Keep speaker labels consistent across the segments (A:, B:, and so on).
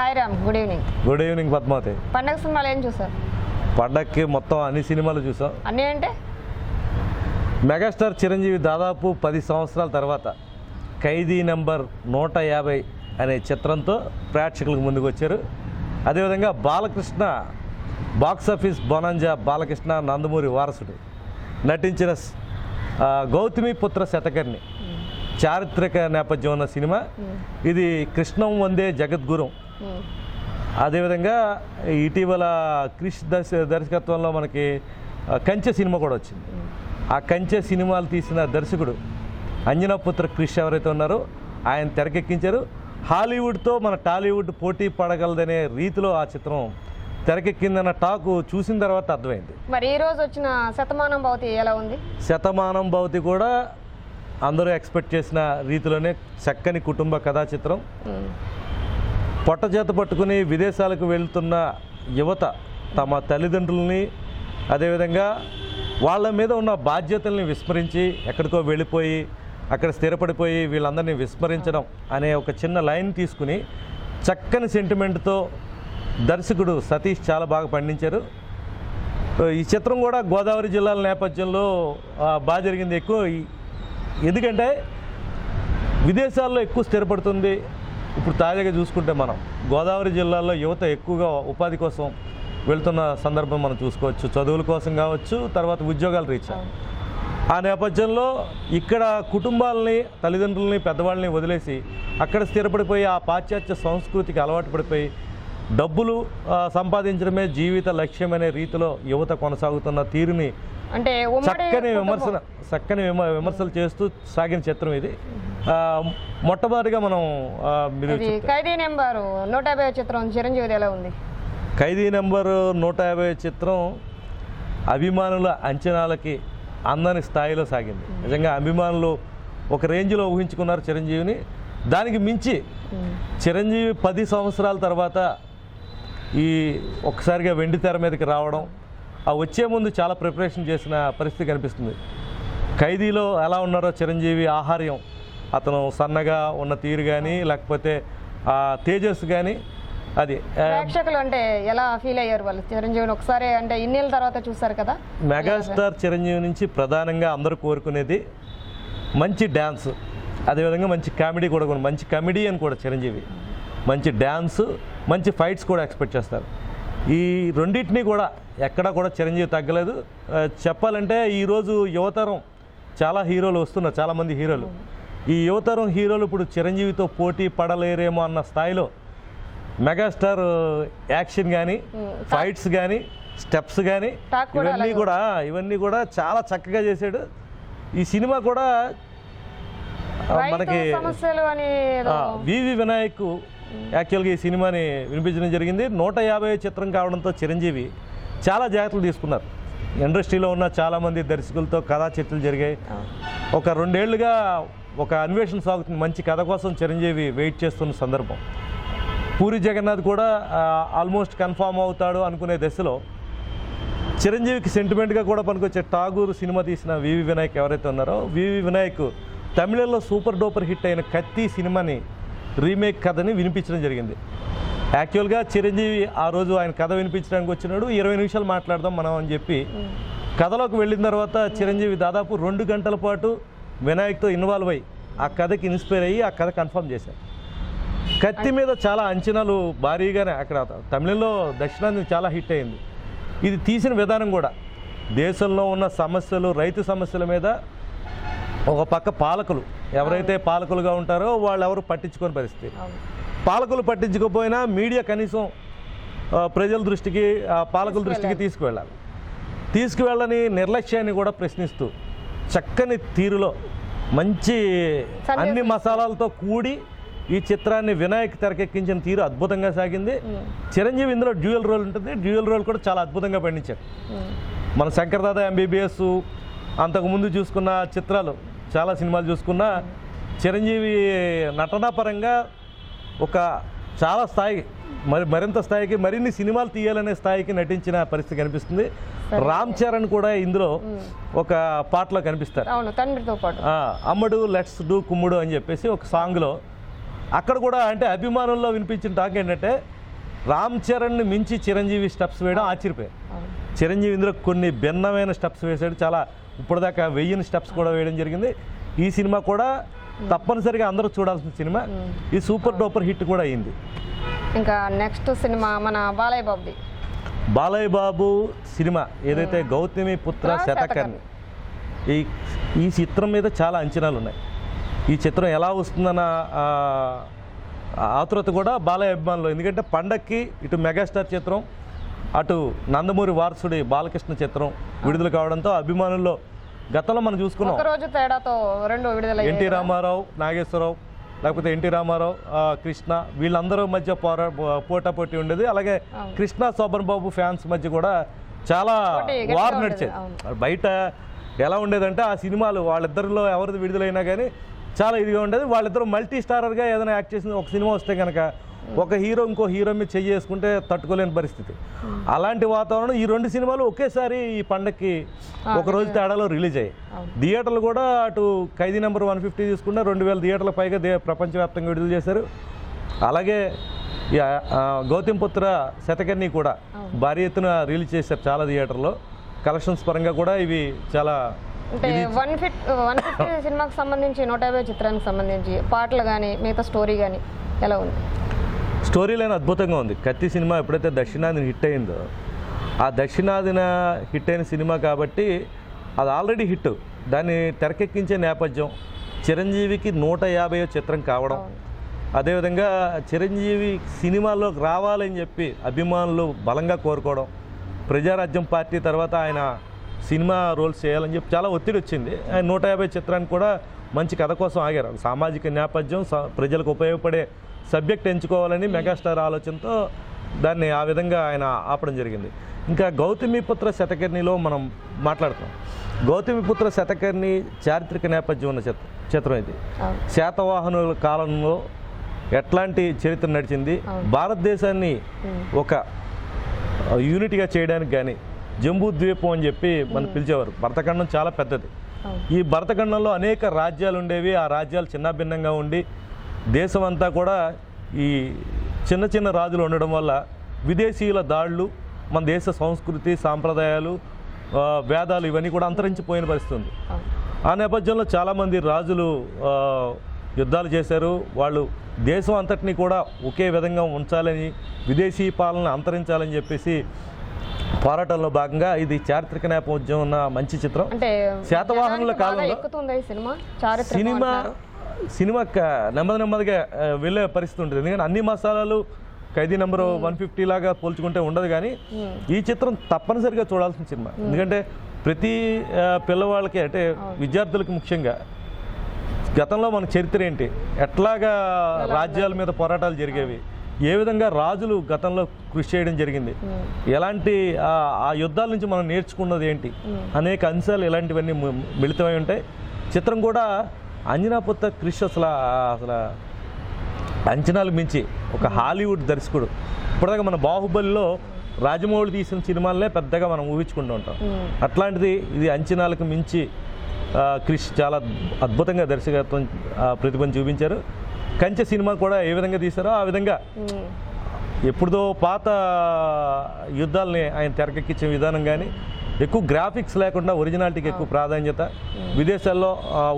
A: Hi Ram, good evening.
B: Good evening Padmavathi.
A: పండగ సినిమాలు ఏం చూసారు?
B: పండగకి మొత్తం అన్ని సినిమాలు చూసాం.
A: అన్నీ అంటే
B: మెగాస్టార్ చిరంజీవి దాదాపు 10 సంవత్సరాల తర్వాత ఖైదీ నెంబర్ 150 అనే చిత్రంతో ప్రేక్షకులకు ముందుకు వచ్చారు. అదేవిధంగా బాలకృష్ణ బాక్సాఫీస్ బొనంజా బాలకృష్ణ నందమూరి వారసుడు నటించిన గౌతమి పుత్ర శతకర్ణి చారిత్రక నేపథ్యం ఉన్న సినిమా ఇది. కృష్ణం వందే జగద్గురం. అదేవిధంగా ఇటీవల క్రిష్ దర్శకత్వంలో మనకి కంచె సినిమా కూడా వచ్చింది. ఆ కంచె సినిమాలు తీసిన దర్శకుడు అంజనాపుత్ర క్రిష్ ఎవరైతే ఉన్నారో ఆయన తెరకెక్కించారు. హాలీవుడ్తో మన టాలీవుడ్ పోటీ పడగలదనే రీతిలో ఆ చిత్రం తెరకెక్కిందన్న టాకు చూసిన తర్వాత అర్థమైంది.
A: మరి ఈ రోజు వచ్చిన శతమానం భవతి ఎలా ఉంది?
B: శతమానం భవతి కూడా అందరూ ఎక్స్పెక్ట్ చేసిన రీతిలోనే చక్కని కుటుంబ కథా చిత్రం. పొట్టచేత పట్టుకుని విదేశాలకు వెళ్తున్న యువత తమ తల్లిదండ్రులని అదేవిధంగా వాళ్ళ మీద ఉన్న బాధ్యతల్ని విస్మరించి ఎక్కడికో వెళ్ళిపోయి అక్కడ స్థిరపడిపోయి వీళ్ళందరినీ విస్మరించడం అనే ఒక చిన్న లైన్ తీసుకుని చక్కని సెంటిమెంట్తో దర్శకుడు సతీష్ చాలా బాగా పండించారు. ఈ చిత్రం కూడా గోదావరి జిల్లాల నేపథ్యంలో బాగా జరిగింది. ఎక్కువ ఎందుకంటే విదేశాల్లో ఎక్కువ స్థిరపడుతుంది. ఇప్పుడు తాజాగా చూసుకుంటే మనం గోదావరి జిల్లాలో యువత ఎక్కువగా ఉపాధి కోసం వెళ్తున్న సందర్భం మనం చూసుకోవచ్చు. చదువుల కోసం కావచ్చు, తర్వాత ఉద్యోగాల రీత్యా. ఆ నేపథ్యంలో ఇక్కడ కుటుంబాలని తల్లిదండ్రులని పెద్దవాళ్ళని వదిలేసి అక్కడ స్థిరపడిపోయి ఆ పాశ్చాత్య సంస్కృతికి అలవాటు పడిపోయి డబ్బులు సంపాదించడమే జీవిత లక్ష్యం అనే రీతిలో యువత కొనసాగుతున్న తీరుని
A: అంటే
B: చక్కని విమర్శలు చేస్తూ సాగిన చిత్రం ఇది. మొట్టమొదటిగా మనం
A: ఖైదీ నెంబర్ 150 చిత్రం చిరంజీవి ఎలా ఉంది?
B: ఖైదీ నెంబర్ 150 చిత్రం అభిమానుల అంచనాలకి అందని స్థాయిలో సాగింది. నిజంగా అభిమానులు ఒక రేంజ్లో ఊహించుకున్నారు చిరంజీవిని. దానికి మించి చిరంజీవి 10 సంవత్సరాల తర్వాత ఈ ఒక్కసారిగా వెండి తెర మీదకి రావడం, ఆ వచ్చే ముందు చాలా ప్రిపరేషన్ చేసిన పరిస్థితి కనిపిస్తుంది. ఖైదీలో ఎలా ఉన్నారో చిరంజీవి ఆహార్యం, అతను సన్నగా ఉన్న తీరు కానీ లేకపోతే తేజస్ కానీ అది
A: ప్రేక్షకులు అంటే ఎలా ఫీల్ అయ్యారు వాళ్ళు చిరంజీవిని ఒకసారి అంటే ఇన్నేళ్ళ తర్వాత చూసారు కదా?
B: మెగాస్టార్ చిరంజీవి నుంచి ప్రధానంగా అందరూ కోరుకునేది మంచి డ్యాన్స్, అదేవిధంగా మంచి కామెడీ కూడా. మంచి కామెడీ అని కూడా చిరంజీవి మంచి డ్యాన్స్, మంచి ఫైట్స్ కూడా ఎక్స్పెక్ట్ చేస్తారు. ఈ రెండింటినీ కూడా ఎక్కడా కూడా చిరంజీవి తగ్గలేదు. చెప్పాలంటే ఈరోజు యువతరం చాలా హీరోలు వస్తున్నారు, చాలామంది హీరోలు. ఈ యువతరం హీరోలు ఇప్పుడు చిరంజీవితో పోటీ పడలేరేమో అన్న స్థాయిలో మెగాస్టార్ యాక్షన్ కానీ ఫైట్స్ కానీ స్టెప్స్ కానీ ఇవన్నీ కూడా చాలా చక్కగా చేశాడు. ఈ సినిమా కూడా మనకి వివి వినాయక్ యాక్చువల్గా ఈ సినిమాని వినిపించడం జరిగింది. 150 చిత్రం కావడంతో చిరంజీవి చాలా జాగ్రత్తలు తీసుకున్నారు. ఇండస్ట్రీలో ఉన్న చాలామంది దర్శకులతో కథా చర్చలు జరిగాయి. ఒక 2 ఏళ్లుగా ఒక అన్వేషణ సాగుతుంది. మంచి కథ కోసం చిరంజీవి వెయిట్ చేస్తున్న సందర్భం. పూరి జగన్నాథ్ కూడా ఆల్మోస్ట్ కన్ఫామ్ అవుతాడు అనుకునే దశలో చిరంజీవికి సెంటిమెంట్గా కూడా పనికొచ్చే ఠాగూర్ సినిమా తీసిన వివి వినాయక్ ఎవరైతే ఉన్నారో వివి వినాయక్ తమిళంలో సూపర్ డూపర్ హిట్ అయిన కత్తి సినిమాని రీమేక్ కథని వినిపించడం జరిగింది. యాక్చువల్గా చిరంజీవి ఆ రోజు ఆయన కథ వినిపించడానికి వచ్చినాడు. 20 నిమిషాలు మాట్లాడదాం మనం అని చెప్పి కథలోకి వెళ్ళిన తర్వాత చిరంజీవి దాదాపు 2 గంటల పాటు వినాయక్తో ఇన్వాల్వ్ అయ్యి ఆ కథకి ఇన్స్పైర్ అయ్యి ఆ కథ కన్ఫర్మ్ చేశారు. కత్తి మీద చాలా అంచనాలు భారీగానే అక్కడ తమిళంలో దక్షిణాది చాలా హిట్ అయింది. ఇది తీసిన విధానం కూడా దేశంలో ఉన్న సమస్యలు, రైతు సమస్యల మీద ఒక పక్క పాలకులు ఎవరైతే పాలకులుగా ఉంటారో వాళ్ళు ఎవరు పట్టించుకోని పరిస్థితి. పాలకులు పట్టించుకోకపోయినా మీడియా కనీసం ప్రజల దృష్టికి పాలకుల దృష్టికి తీసుకువెళ్ళని నిర్లక్ష్యాన్ని కూడా ప్రశ్నిస్తూ చక్కని తీరులో మంచి అన్ని మసాలాలతో కూడి ఈ చిత్రాన్ని వినాయక్ తెరకెక్కించిన తీరు అద్భుతంగా సాగింది. చిరంజీవి ఇందులో డ్యూయల్ రోల్ ఉంటుంది. డ్యూయల్ రోల్ కూడా చాలా అద్భుతంగా పండించారు. మన శంకర్ దాదా ఎంబీబీఎస్ అంతకుముందు చూసుకున్న చిత్రాలు చాలా సినిమాలు చూసుకున్న చిరంజీవి నటనాపరంగా ఒక చాలా స్థాయి మరింత స్థాయికి మరిన్ని సినిమాలు తీయాలనే స్థాయికి నటించిన పరిస్థితి కనిపిస్తుంది. రామ్ చరణ్ కూడా ఇందులో ఒక పాటలో కనిపిస్తారు.
A: తండ్రితో పాటు
B: అమ్మడు లెట్స్ డూ కుమ్ముడు అని చెప్పేసి ఒక సాంగ్లో అక్కడ కూడా అంటే అభిమానుల్లో వినిపించిన టాక్ ఏంటంటే రామ్ చరణ్ని మించి చిరంజీవి స్టెప్స్ వేయడం ఆశ్చర్యపోయారు. చిరంజీవి ఇందులో కొన్ని భిన్నమైన స్టెప్స్ వేసాడు. చాలా ఇప్పటిదాకా 1000 స్టెప్స్ కూడా వేయడం జరిగింది. ఈ సినిమా కూడా తప్పనిసరిగా అందరూ చూడాల్సిన సినిమా. ఈ సూపర్ డూపర్ హిట్ కూడా అయింది.
A: ఇంకా నెక్స్ట్ సినిమా మన బాలయ్య బాబుది.
B: బాలయ్య బాబు సినిమా ఏదైతే గౌతమి పుత్ర శతకర్ణి, ఈ చిత్రం మీద చాలా అంచనాలు ఉన్నాయి. ఈ చిత్రం ఎలా వస్తుందన్న ఆతురత కూడా బాలయ్య అభిమానులు. ఎందుకంటే పండక్కి ఇటు మెగాస్టార్ చిత్రం, అటు నందమూరి వారసుడి బాలకృష్ణ చిత్రం విడుదల కావడంతో అభిమానుల్లో గతంలో మనం చూసుకున్నాం
A: రోజు తేడాతో రెండు విడుదల.
B: ఎన్టీ రామారావు, నాగేశ్వరరావు, లేకపోతే ఎన్టీ రామారావు, కృష్ణ, వీళ్ళందరూ మధ్య పోటాపోటీ ఉండేది. అలాగే కృష్ణ శోభన్ బాబు ఫ్యాన్స్ మధ్య కూడా చాలా వార్ నడిచేది. బయట ఎలా ఉండేదంటే ఆ సినిమాలు వాళ్ళిద్దరిలో ఎవరిది విడుదలైనా కానీ చాలా ఇదిగా ఉండేది. వాళ్ళిద్దరూ మల్టీ స్టారర్గా ఏదైనా యాక్ట్ చేసిన ఒక సినిమా వస్తే కనుక ఒక హీరో ఇంకో హీరో మీద చేసుకుంటే తట్టుకోలేని పరిస్థితి. అలాంటి వాతావరణం ఈ రెండు సినిమాలు ఒకేసారి ఈ పండక్కి ఒక రోజు తేడాలో రిలీజ్ అయ్యాయి. థియేటర్లు కూడా అటు ఖైదీ నెంబర్ 150 తీసుకుంటే 2000 థియేటర్ల పైగా ప్రపంచవ్యాప్తంగా విడుదల చేశారు. అలాగే గౌతమ్ పుత్ర శతకర్ణి కూడా భారీ ఎత్తున రిలీజ్ చేశారు చాలా థియేటర్లో. కలెక్షన్స్ పరంగా కూడా ఇవి చాలా
A: 150 సినిమాకి సంబంధించి 150 చిత్రానికి సంబంధించి పాటలు కానీ మిగతా స్టోరీ కానీ ఎలా ఉంది?
B: స్టోరీ లైన్ అద్భుతంగా ఉంది. కత్తి సినిమా ఎప్పుడైతే దక్షిణాదిన హిట్ అయిందో, ఆ దక్షిణాదిన హిట్ అయిన సినిమా కాబట్టి అది ఆల్రెడీ హిట్. దాన్ని తెరకెక్కించే నేపథ్యం చిరంజీవికి 150వ చిత్రం కావడం, అదేవిధంగా చిరంజీవి సినిమాల్లోకి రావాలని చెప్పి అభిమానులు బలంగా కోరుకోవడం, ప్రజారాజ్యం పార్టీ తర్వాత ఆయన సినిమా రోల్స్ చేయాలని చెప్పి చాలా ఒత్తిడి వచ్చింది. ఆయన 150 చిత్రానికి కూడా మంచి కథ కోసం ఆగారు. సామాజిక నేపథ్యం, ప్రజలకు ఉపయోగపడే సబ్జెక్ట్ ఎంచుకోవాలని మెగాస్టార్ ఆలోచనతో దాన్ని ఆ విధంగా ఆయన ఆపడం జరిగింది. ఇంకా గౌతమిపుత్ర శతకర్ణిలో మనం మాట్లాడుతాం. గౌతమిపుత్ర శతకర్ణి చారిత్రక నేపథ్యం ఉన్న చిత్రం ఇది. శాతవాహనుల కాలంలో ఎట్లాంటి చరిత్ర నడిచింది, భారతదేశాన్ని ఒక యూనిట్గా చేయడానికి కానీ జంబూ ద్వీపం అని చెప్పి మనం పిలిచేవారు. భరతఖండం చాలా పెద్దది. ఈ భరతఖండంలో అనేక రాజ్యాలు ఉండేవి. ఆ రాజ్యాలు చిన్నభిన్నంగా ఉండి దేశం అంతా కూడా ఈ చిన్న చిన్న రాజులు ఉండడం వల్ల విదేశీయుల దాడులు, మన దేశ సంస్కృతి సాంప్రదాయాలు, వేదాలు ఇవన్నీ కూడా అంతరించిపోయిన పరిస్థితి ఉంది. ఆ నేపథ్యంలో చాలామంది రాజులు యుద్ధాలు చేశారు. వాళ్ళు దేశం అంతటినీ కూడా ఒకే విధంగా ఉంచాలని, విదేశీ పాలన అంతరించాలని చెప్పేసి పోరాటంలో భాగంగా ఇది చారిత్రక నేపథ్యం ఉన్న మంచి చిత్రం. శాతవాహనుల కాలంలో సినిమా నెమ్మదిగా వెళ్ళే పరిస్థితి ఉంటుంది. ఎందుకంటే అన్ని మసాలాలు ఖైదీ నెంబర్ 150 లాగా పోల్చుకుంటే ఉండదు. కానీ ఈ చిత్రం తప్పనిసరిగా చూడాల్సిన సినిమా. ఎందుకంటే ప్రతి పిల్లవాళ్ళకి అంటే విద్యార్థులకి ముఖ్యంగా గతంలో మన చరిత్ర ఏంటి, ఎట్లాగా రాజ్యాల మీద పోరాటాలు జరిగేవి, ఏ విధంగా రాజులు గతంలో కృషి చేయడం జరిగింది, ఎలాంటి ఆ యుద్ధాల నుంచి మనం నేర్చుకున్నది ఏంటి, అనేక అంశాలు ఇలాంటివన్నీ మిళితమై ఉంటాయి. చిత్రం కూడా అంజనాపుత్ర కృషి అసలు అంచనాలు మించి ఒక హాలీవుడ్ దర్శకుడు. ఇప్పటిదాకా మన బాహుబలిలో రాజమౌళి తీసిన సినిమాలనే పెద్దగా మనం ఊహించుకుంటూ ఉంటాం. అట్లాంటిది ఇది అంచనాలకు మించి క్రిష్ చాలా అద్భుతంగా దర్శకత్వం ప్రతిభను చూపించారు. కంచె సినిమా కూడా ఏ విధంగా తీశారో ఆ విధంగా ఎప్పుడుదో పాత యుద్ధాలని ఆయన తెరకెక్కించే విధానం కానీ, ఎక్కువ గ్రాఫిక్స్ లేకుండా ఒరిజినాలిటీకి ఎక్కువ ప్రాధాన్యత, విదేశాల్లో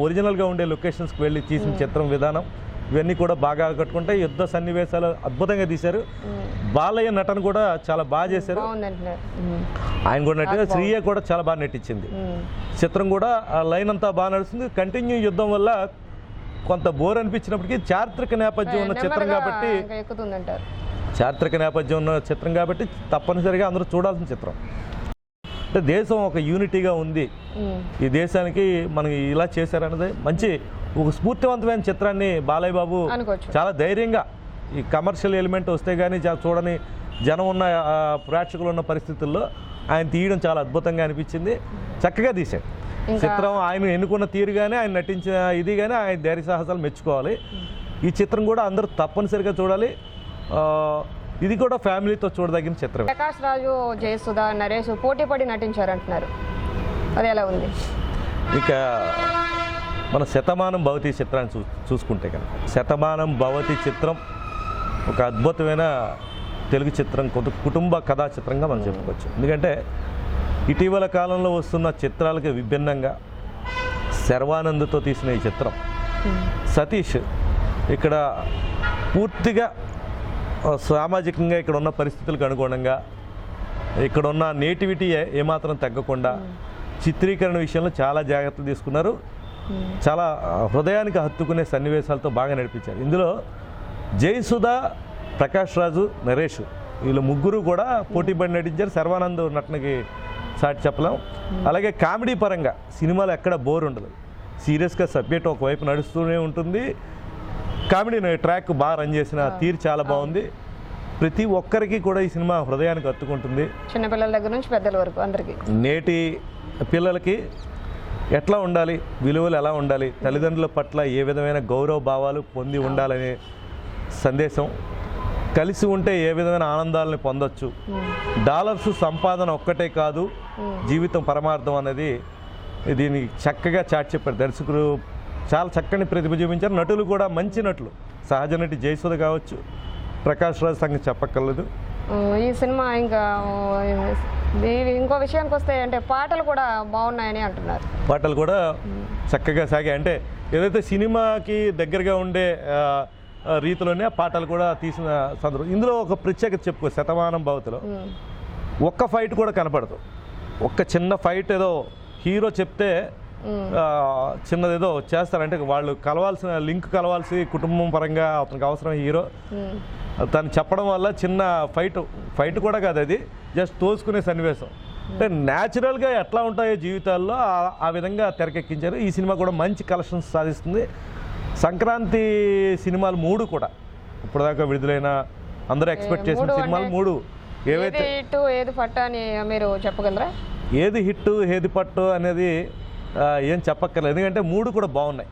B: ఒరిజినల్గా ఉండే లొకేషన్స్కి వెళ్ళి తీసిన చిత్రం విధానం, ఇవన్నీ కూడా బాగా ఆకట్టుకుంటే యుద్ధ సన్నివేశాలు అద్భుతంగా తీశారు. బాలయ్య నటన కూడా చాలా బాగా చేశారు. ఆయన కూడా నటించారు. శ్రీయ కూడా చాలా బాగా నటించింది. చిత్రం కూడా లైన్ అంతా బాగా నడుస్తుంది. కంటిన్యూ యుద్ధం వల్ల కొంత బోర్ అనిపించినప్పటికీ చారిత్రక నేపథ్యం ఉన్న చిత్రం కాబట్టి తప్పనిసరిగా అందరూ చూడాల్సిన చిత్రం. అంటే దేశం ఒక యూనిటీగా ఉంది, ఈ దేశానికి మనకి ఇలా చేశారన్నది మంచి ఒక స్ఫూర్తివంతమైన చిత్రాన్ని బాలయ్య బాబు చాలా ధైర్యంగా, ఈ కమర్షియల్ ఎలిమెంట్ వస్తే కానీ చూడని జనం ఉన్న ప్రేక్షకులు ఉన్న పరిస్థితుల్లో ఆయన తీయడం చాలా అద్భుతంగా అనిపించింది. చక్కగా తీశాడు చిత్రం. ఆయన ఎన్నుకున్న తీరు కానీ, ఆయన నటించిన ఇది కానీ, ఆయన ధైర్య సాహసాలు మెచ్చుకోవాలి. ఈ చిత్రం కూడా అందరూ తప్పనిసరిగా చూడాలి. ఇది కూడా ఫ్యామిలీతో చూడదగిన చిత్రం.
A: ప్రకాష్ రాజు, జయసుధ, నరేష్ పోటీ పడి నటించారంటున్నారు, అది ఎలా ఉంది?
B: ఇక మన శతమానం భవతి చిత్రాన్ని చూసుకుంటే కనుక శతమానం భవతి చిత్రం ఒక అద్భుతమైన తెలుగు చిత్రం, కుటుంబ కథా చిత్రంగా మనం చెప్పుకోవచ్చు. ఎందుకంటే ఇటీవల కాలంలో వస్తున్న చిత్రాలకి విభిన్నంగా శర్వానంద్తో తీసిన ఈ చిత్రం, సతీష్ ఇక్కడ పూర్తిగా సామాజికంగా ఇక్కడ ఉన్న పరిస్థితులకు అనుగుణంగా ఇక్కడ ఉన్న నేటివిటీ ఏమాత్రం తగ్గకుండా చిత్రీకరణ విషయంలో చాలా జాగ్రత్తలు తీసుకున్నారు. చాలా హృదయానికి హత్తుకునే సన్నివేశాలతో బాగా నడిపించారు. ఇందులో జయసుధ, ప్రకాష్ రాజు, నరేష్ వీళ్ళు ముగ్గురు కూడా పోటీపడి నటించారు. శర్వానంద్ నటనకి సాటి చెప్పలేం. అలాగే కామెడీ పరంగా సినిమాలో ఎక్కడ బోర్ ఉండదు. సీరియస్గా సబ్జెక్ట్ ఒకవైపు నడుస్తూనే ఉంటుంది, కామెడీ ట్రాక్ బాగా రన్ చేసిన తీరు చాలా బాగుంది. ప్రతి ఒక్కరికి కూడా ఈ సినిమా హృదయానికి హత్తుకుంటుంది.
A: చిన్నపిల్లల దగ్గర నుంచి పెద్దల వరకు అందరికీ.
B: నేటి పిల్లలకి ఎట్లా ఉండాలి, విలువలు ఎలా ఉండాలి, తల్లిదండ్రుల పట్ల ఏ విధమైన గౌరవ భావాలు పొంది ఉండాలనే సందేశం, కలిసి ఉంటే ఏ విధమైన ఆనందాలని పొందొచ్చు, డాలర్స్ సంపాదన ఒక్కటే కాదు జీవితం పరమార్థం అనేది దీన్ని చక్కగా చాటి చెప్పారు. దర్శకుడు చాలా చక్కని ప్రతిభ చూపించారు. నటులు కూడా మంచి నటులు, సహజ నటి జయసుధ కావచ్చు, ప్రకాష్ రాజ్ సంగతి చెప్పక్కర్లేదు.
A: ఈ సినిమా ఇంకా ఇంకో విషయానికి వస్తే అంటే పాటలు కూడా బాగున్నాయని అంటున్నారు.
B: పాటలు కూడా చక్కగా సాగాయి. అంటే ఏదైతే సినిమాకి దగ్గరగా ఉండే రీతిలోనే ఆ పాటలు కూడా తీసిన సందర్భం. ఇందులో ఒక ప్రత్యేకత చెప్పుకో, శతమానం భవతిలో ఒక్క ఫైట్ కూడా కనపడదు. ఒక్క చిన్న ఫైట్ ఏదో హీరో చెప్తే చిన్నదేదో చేస్తారంటే వాళ్ళు లింక్ కలవాల్సి కుటుంబం పరంగా అతనికి అవసరం హీరో తను చెప్పడం వల్ల చిన్న ఫైట్ కూడా కాదు, అది జస్ట్ తోసుకునే సన్నివేశం. అంటే న్యాచురల్గా ఎట్లా ఉంటాయో జీవితాల్లో ఆ విధంగా తెరకెక్కించారు. ఈ సినిమా కూడా మంచి కలెక్షన్స్ సాధిస్తుంది. సంక్రాంతి సినిమాలు 3 కూడా ఇప్పటిదాకా విడుదలైన అందరూ ఎక్స్పెక్ట్ చేసిన సినిమాలు 3 ఏవైతే
A: ఏది పట్టు అని మీరు చెప్పగలరా?
B: ఏది హిట్ ఏది పట్టు అనేది ఏం చెప్పక్కర్లేదు, ఎందుకంటే 3 కూడా బాగున్నాయి.